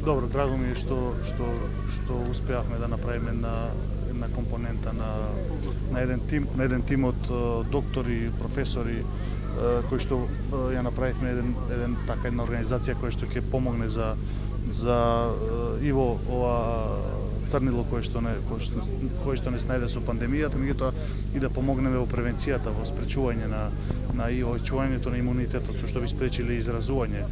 Добро, драго ми е што успеавме да направиме една компонента на еден тим од доктори, професори кои што ја направивме една организација која што ќе помогне за Иво ова црнило кое што не снајде со пандемијата, меѓутоа и да помогнеме во превенцијата, во спречување на чувањето на имунитетот, со што би спречиле изразување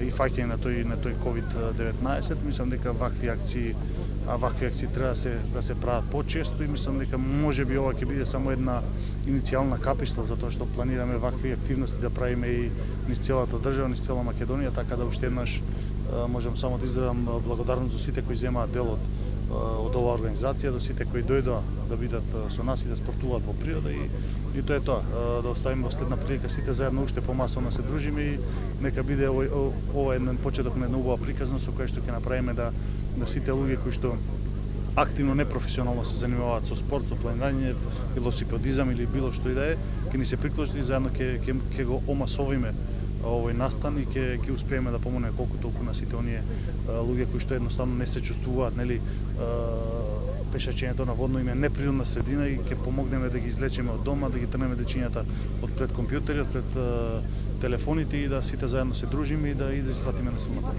и фаќање на тој COVID-19. Мислам дека вакви акции треба да се прават почесто и мислам дека можеби ова ќе биде само една иницијална каписла, затоа што планираме вакви активности да правиме и низ целата држава, низ цела Македонија, така да уште еднаш можам само да изразам благодарност до сите кои земаат дел од оваа организација, до сите кои дојдоа да бидат со нас и да спортуваат во природа и тоа е тоа, да оставиме во следна прилика сите заедно уште помасовно се дружиме и нека биде ова еден почеток на една убава приказна со која што ќе направиме да сите луѓе кои што активно непрофесионално се занимаваат со спорт, со планирање, велосипедизам или било што и да е, ќе ни се приклучат и заедно ќе го омасовиме овој настан и ќе успееме да помогнеме колку толку на сите оние луѓе кои што едноставно не се чувствуваат, нели, пешачењето на водно им е неприродна средина и ќе помогнеме да ги излечеме од дома, да ги трнеме дечињата од пред компјутери, од пред телефоните и да сите заедно се дружиме и да испратиме на силната.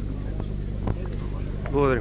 Благодарим.